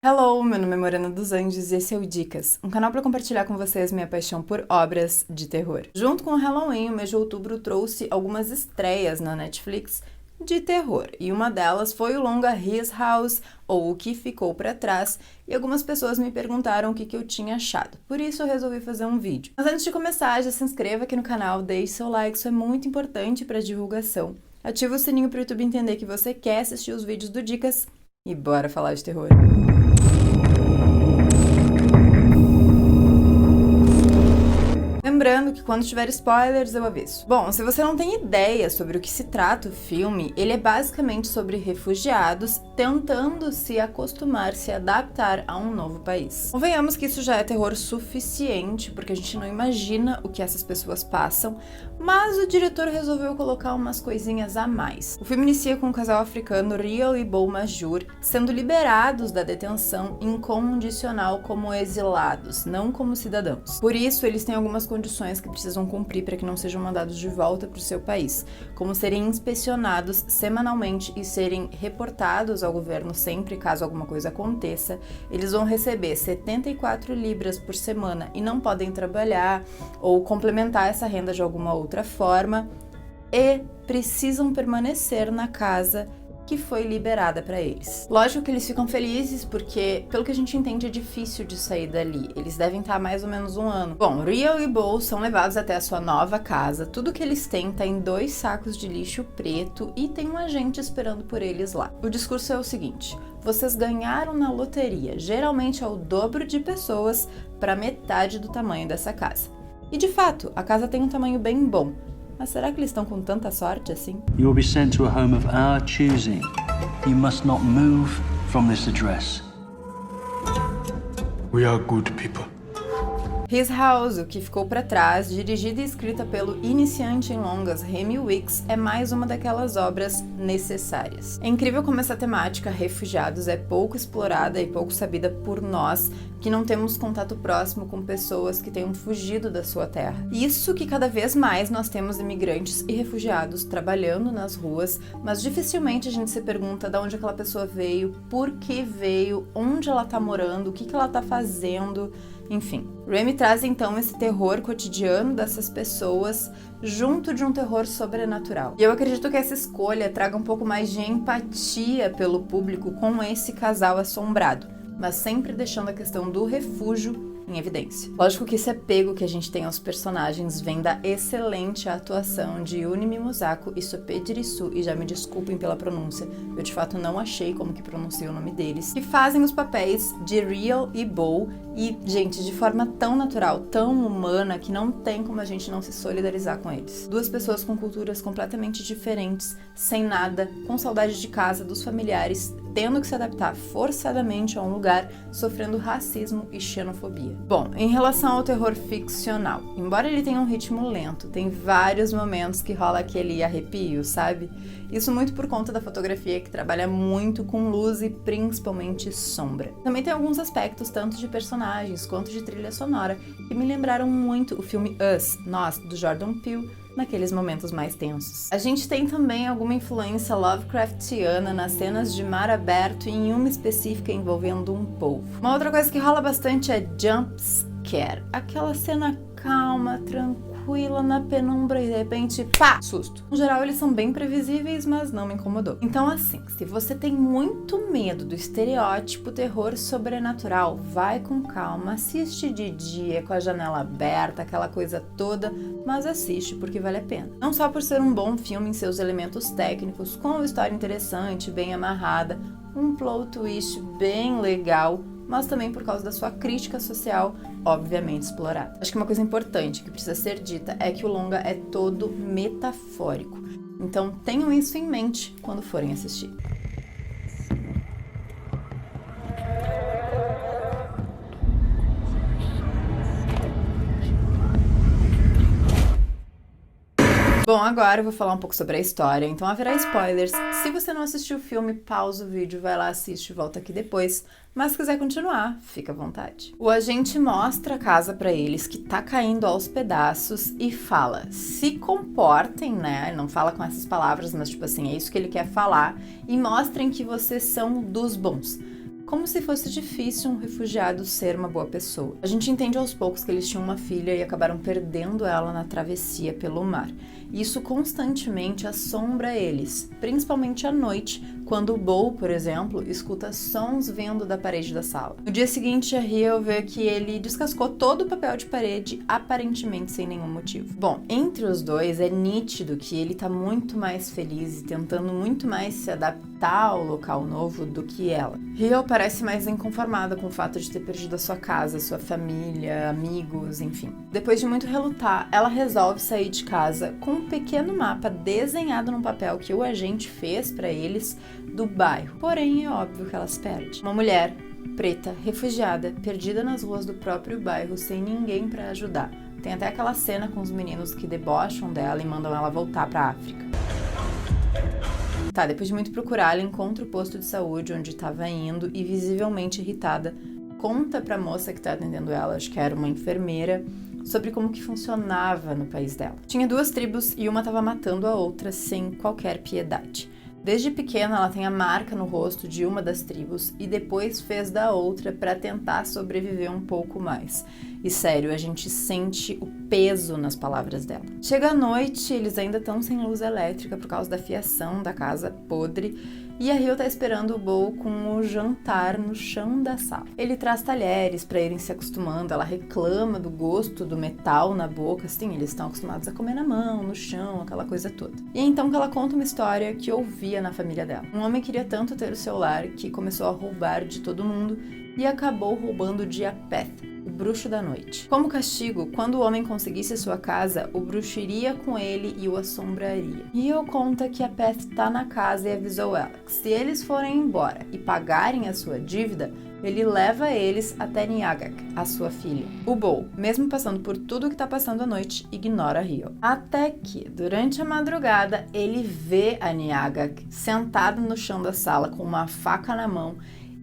Hello, meu nome é Morena dos Anjos e esse é o Dicas, um canal para compartilhar com vocês minha paixão por obras de terror. Junto com o Halloween, o mês de outubro trouxe algumas estreias na Netflix de terror, e uma delas foi o longa His House, ou O Que Ficou Pra Trás, e algumas pessoas me perguntaram o que eu tinha achado, por isso eu resolvi fazer um vídeo. Mas antes de começar, já se inscreva aqui no canal, deixe seu like, isso é muito importante para divulgação. Ativa o sininho para o YouTube entender que você quer assistir os vídeos do Dicas, e bora falar de terror. Lembrando que quando tiver spoilers eu aviso. Bom, se você não tem ideia sobre o que se trata o filme, ele é basicamente sobre refugiados tentando se acostumar, se adaptar a um novo país. Convenhamos que isso já é terror suficiente, porque a gente não imagina o que essas pessoas passam, mas o diretor resolveu colocar umas coisinhas a mais. O filme inicia com o casal africano Rial e Bo Majur sendo liberados da detenção incondicional como exilados, não como cidadãos. Por isso, eles têm algumas condições que precisam cumprir para que não sejam mandados de volta para o seu país, como serem inspecionados semanalmente e serem reportados ao governo sempre caso alguma coisa aconteça. Eles vão receber 74 libras por semana e não podem trabalhar ou complementar essa renda de alguma outra forma e precisam permanecer na casa que foi liberada para eles. Lógico que eles ficam felizes porque, pelo que a gente entende, é difícil de sair dali. Eles devem estar há mais ou menos um ano. Bom, Rial e Bo são levados até a sua nova casa. Tudo que eles têm tá em 2 sacos de lixo preto e tem um agente esperando por eles lá. O discurso é o seguinte: vocês ganharam na loteria. Geralmente é o dobro de pessoas para metade do tamanho dessa casa. E de fato, a casa tem um tamanho bem bom. Mas será que eles estão com tanta sorte assim? You will be sent to a home of our choosing. You must not move from this address. We are good people. His House, O Que Ficou Pra Trás, dirigida e escrita pelo iniciante em longas Remy Wicks, é mais uma daquelas obras necessárias. É incrível como essa temática, refugiados, é pouco explorada e pouco sabida por nós, que não temos contato próximo com pessoas que tenham fugido da sua terra. Isso que cada vez mais nós temos imigrantes e refugiados trabalhando nas ruas, mas dificilmente a gente se pergunta de onde aquela pessoa veio, por que veio, onde ela tá morando, o que ela tá fazendo. Enfim, Remy traz então esse terror cotidiano dessas pessoas junto de um terror sobrenatural. E eu acredito que essa escolha traga um pouco mais de empatia pelo público com esse casal assombrado, mas sempre deixando a questão do refúgio em evidência. Lógico que esse apego que a gente tem aos personagens vem da excelente atuação de Yuni Mimosako e Sope Jirisu, e já me desculpem pela pronúncia, eu de fato não achei como que pronuncia o nome deles, que fazem os papéis de Rial e Bo, e, gente, de forma tão natural, tão humana, que não tem como a gente não se solidarizar com eles. 2 pessoas com culturas completamente diferentes, sem nada, com saudade de casa, dos familiares, tendo que se adaptar forçadamente a um lugar, sofrendo racismo e xenofobia. Bom, em relação ao terror ficcional, embora ele tenha um ritmo lento, tem vários momentos que rola aquele arrepio, sabe? Isso muito por conta da fotografia, que trabalha muito com luz e principalmente sombra. Também tem alguns aspectos, tanto de personagens quanto de trilha sonora, que me lembraram muito o filme Us, Nós, do Jordan Peele, naqueles momentos mais tensos. A gente tem também alguma influência Lovecraftiana nas cenas de mar aberto e em uma específica envolvendo um polvo. Uma outra coisa que rola bastante é jump scare, aquela cena calma, tranquila na penumbra e de repente, pá, susto. No geral, eles são bem previsíveis, mas não me incomodou. Então, assim, se você tem muito medo do estereótipo terror sobrenatural, vai com calma, assiste de dia, com a janela aberta, aquela coisa toda, mas assiste porque vale a pena. Não só por ser um bom filme em seus elementos técnicos, com uma história interessante, bem amarrada, um plot twist bem legal, mas também por causa da sua crítica social, obviamente explorada. Acho que uma coisa importante que precisa ser dita é que o longa é todo metafórico. Então tenham isso em mente quando forem assistir. Bom, agora eu vou falar um pouco sobre a história, então haverá spoilers. Se você não assistiu o filme, pausa o vídeo, vai lá, assiste e volta aqui depois. Mas se quiser continuar, fica à vontade. O agente mostra a casa pra eles, que tá caindo aos pedaços, e fala: se comportem, né? Ele não fala com essas palavras, mas tipo assim, é isso que ele quer falar. E mostrem que vocês são dos bons. como se fosse difícil um refugiado ser uma boa pessoa. A gente entende aos poucos que eles tinham uma filha e acabaram perdendo ela na travessia pelo mar. Isso constantemente assombra eles, principalmente à noite, quando o Bo, por exemplo, escuta sons vindo da parede da sala. No dia seguinte, a Rio vê que ele descascou todo o papel de parede, aparentemente sem nenhum motivo. Bom, entre os dois é nítido que ele tá muito mais feliz e tentando muito mais se adaptar ao local novo do que ela. Rio parece mais inconformada com o fato de ter perdido a sua casa, sua família, amigos, enfim. Depois de muito relutar, ela resolve sair de casa com um pequeno mapa desenhado num papel que o agente fez para eles do bairro. Porém, é óbvio que ela se perde. Uma mulher preta, refugiada, perdida nas ruas do próprio bairro sem ninguém para ajudar. Tem até aquela cena com os meninos que debocham dela e mandam ela voltar para a África. Tá, depois de muito procurar, ela encontra o posto de saúde onde estava indo e, visivelmente irritada, conta pra moça que tá atendendo ela, acho que era uma enfermeira, sobre como que funcionava no país dela. Tinha 2 tribos e uma estava matando a outra sem qualquer piedade. Desde pequena ela tem a marca no rosto de uma das tribos e depois fez da outra para tentar sobreviver um pouco mais. E sério, a gente sente o peso nas palavras dela. Chega a noite, eles ainda estão sem luz elétrica por causa da fiação da casa podre e a Rio tá esperando o Bo com o jantar no chão da sala. Ele traz talheres para irem se acostumando, ela reclama do gosto do metal na boca, assim, eles estão acostumados a comer na mão, no chão, aquela coisa toda. E é então que ela conta uma história que ouvia na família dela. Um homem queria tanto ter o celular que começou a roubar de todo mundo e acabou roubando de Apeth, o bruxo da noite. Como castigo, quando o homem conseguisse sua casa, o bruxo iria com ele e o assombraria. Rio conta que Apeth tá na casa e avisou ela que se eles forem embora e pagarem a sua dívida, ele leva eles até Niagak, a sua filha. O Bo, mesmo passando por tudo que tá passando à noite, ignora Rio. Até que, durante a madrugada, ele vê a Niagak sentada no chão da sala com uma faca na mão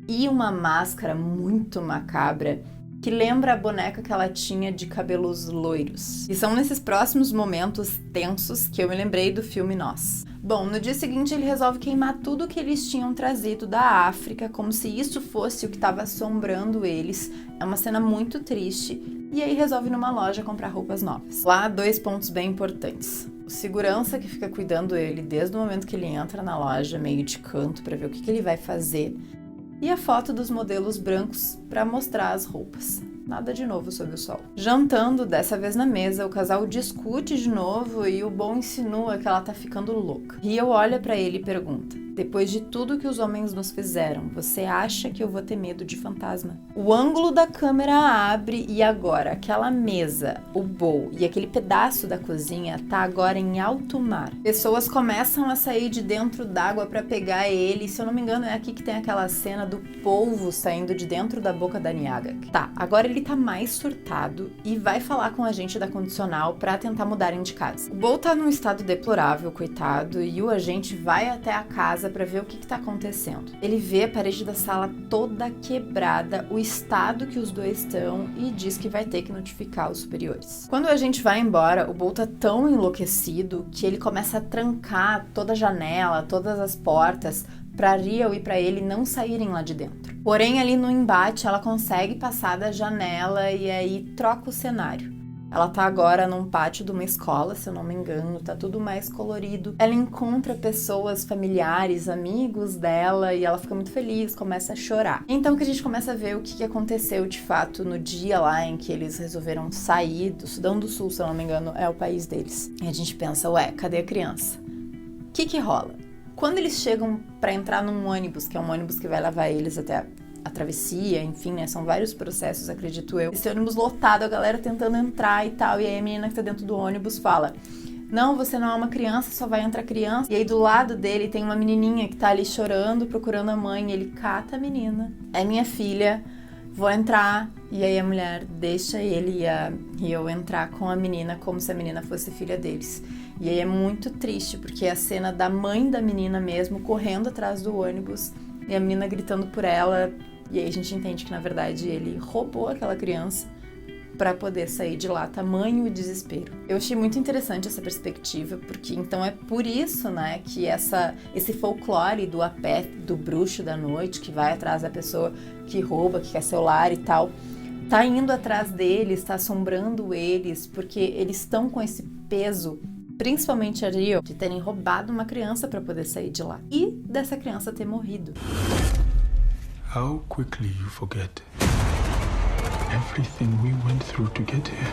e uma máscara muito macabra que lembra a boneca que ela tinha de cabelos loiros. E são nesses próximos momentos tensos que eu me lembrei do filme Nós. Bom, no dia seguinte ele resolve queimar tudo que eles tinham trazido da África, como se isso fosse o que estava assombrando eles. É uma cena muito triste. E aí resolve ir numa loja comprar roupas novas. Lá, 2 pontos bem importantes. O segurança que fica cuidando dele desde o momento que ele entra na loja, meio de canto, para ver o que ele vai fazer. E a foto dos modelos brancos para mostrar as roupas. Nada de novo sob o sol. Jantando, dessa vez na mesa, o casal discute de novo e o Bo insinua que ela tá ficando louca. Rio olha pra ele e pergunta: depois de tudo que os homens nos fizeram, você acha que eu vou ter medo de fantasma? O ângulo da câmera abre e agora aquela mesa, o Bo e aquele pedaço da cozinha tá agora em alto mar. Pessoas começam a sair de dentro d'água pra pegar ele. Se eu não me engano, é aqui que tem aquela cena do polvo saindo de dentro da boca da Niagak. Tá, agora ele tá mais surtado e vai falar com a agente da condicional pra tentar mudarem de casa. O Bo tá num estado deplorável, coitado, e o agente vai até a casa pra ver o que tá acontecendo. Ele vê a parede da sala toda quebrada, o estado que os dois estão e diz que vai ter que notificar os superiores. Quando a gente vai embora, o Bo tá tão enlouquecido que ele começa a trancar toda a janela, todas as portas, pra Rio e pra ele não saírem lá de dentro. Porém, ali no embate, ela consegue passar da janela e aí troca o cenário. Ela tá agora num pátio de uma escola, se eu não me engano, tá tudo mais colorido. Ela encontra pessoas, familiares, amigos dela e ela fica muito feliz, começa a chorar. Então que a gente começa a ver o que aconteceu de fato no dia lá em que eles resolveram sair do Sudão do Sul, se eu não me engano, é o país deles. E a gente pensa, ué, cadê a criança? O que rola? Quando eles chegam pra entrar num ônibus, que é um ônibus que vai levar eles até a travessia, enfim, né, são vários processos, acredito eu. Esse ônibus lotado, a galera tentando entrar e tal, e aí a menina que tá dentro do ônibus fala: não, você não é uma criança, só vai entrar criança. E aí do lado dele tem uma menininha que tá ali chorando, procurando a mãe, e ele cata a menina. É minha filha, vou entrar. E aí a mulher deixa ele e a Rio entrar com a menina como se a menina fosse filha deles. E aí é muito triste, porque é a cena da mãe da menina mesmo, correndo atrás do ônibus, e a menina gritando por ela, e aí a gente entende que, na verdade, ele roubou aquela criança para poder sair de lá, tamanho o desespero. Eu achei muito interessante essa perspectiva, porque então é por isso, né, que esse folclore do Apeth, do bruxo da noite, que vai atrás da pessoa que rouba, que quer seu lar e tal, tá indo atrás deles, tá assombrando eles, porque eles estão com esse peso, principalmente a Rio, de terem roubado uma criança para poder sair de lá e dessa criança ter morrido. How quickly you forget everything we went through to get here.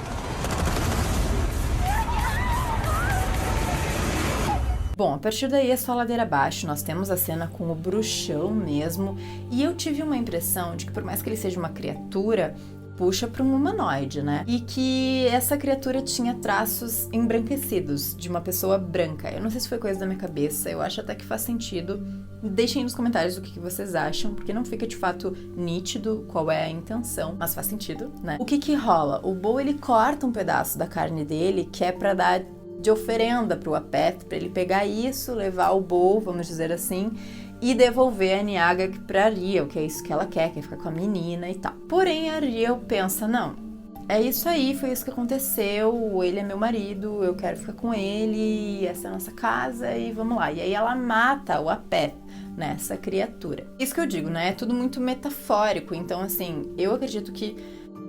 Bom, a partir daí é só ladeira abaixo, nós temos a cena com o bruxão mesmo, e eu tive uma impressão de que por mais que ele seja uma criatura, puxa para um humanoide, né? E que essa criatura tinha traços embranquecidos, de uma pessoa branca. Eu não sei se foi coisa da minha cabeça, eu acho até que faz sentido. Deixem aí nos comentários o que vocês acham, porque não fica de fato nítido qual é a intenção, mas faz sentido, né? O que rola? O Bo, ele corta um pedaço da carne dele, que é pra dar de oferenda pro Apeth, pra ele pegar isso, levar o Bo, vamos dizer assim, e devolver a Niaga pra Riel, que é isso que ela quer ficar com a menina e tal. Porém, a Riel pensa, não, é isso aí, foi isso que aconteceu, ele é meu marido, eu quero ficar com ele, essa é a nossa casa e vamos lá. E aí ela mata o Apeth, né, essa criatura. Isso que eu digo, né, é tudo muito metafórico, então assim, eu acredito que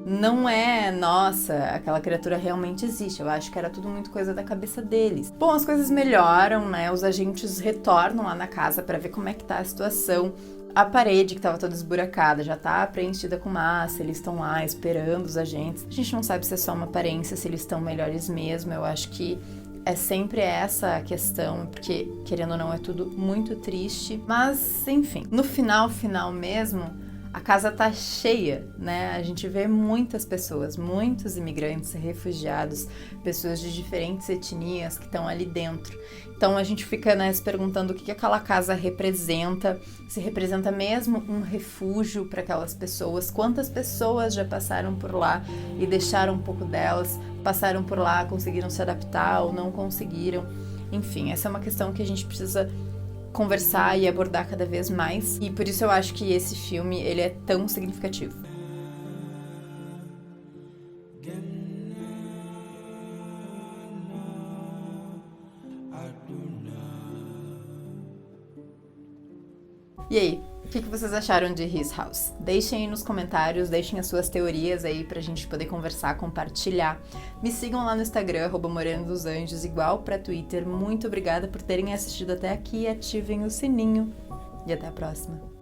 não é, nossa, aquela criatura realmente existe. Eu acho que era tudo muito coisa da cabeça deles. Bom, as coisas melhoram, né? Os agentes retornam lá na casa pra ver como é que tá a situação. A parede, que tava toda esburacada, já tá preenchida com massa. Eles estão lá esperando os agentes. A gente não sabe se é só uma aparência, se eles estão melhores mesmo. Eu acho que é sempre essa a questão, porque, querendo ou não, é tudo muito triste. Mas, enfim, no final mesmo, a casa tá cheia, né? A gente vê muitas pessoas, muitos imigrantes, refugiados, pessoas de diferentes etnias que estão ali dentro. Então a gente fica, né, se perguntando o que aquela casa representa, se representa mesmo um refúgio para aquelas pessoas, quantas pessoas já passaram por lá e deixaram um pouco delas, passaram por lá, conseguiram se adaptar ou não conseguiram. Enfim, essa é uma questão que a gente precisa conversar e abordar cada vez mais, e por isso eu acho que esse filme, ele é tão significativo. E aí, o que vocês acharam de His House? Deixem aí nos comentários, deixem as suas teorias aí pra gente poder conversar, compartilhar. Me sigam lá no Instagram, @morenodosanjos, igual pra Twitter. Muito obrigada por terem assistido até aqui, ativem o sininho e até a próxima.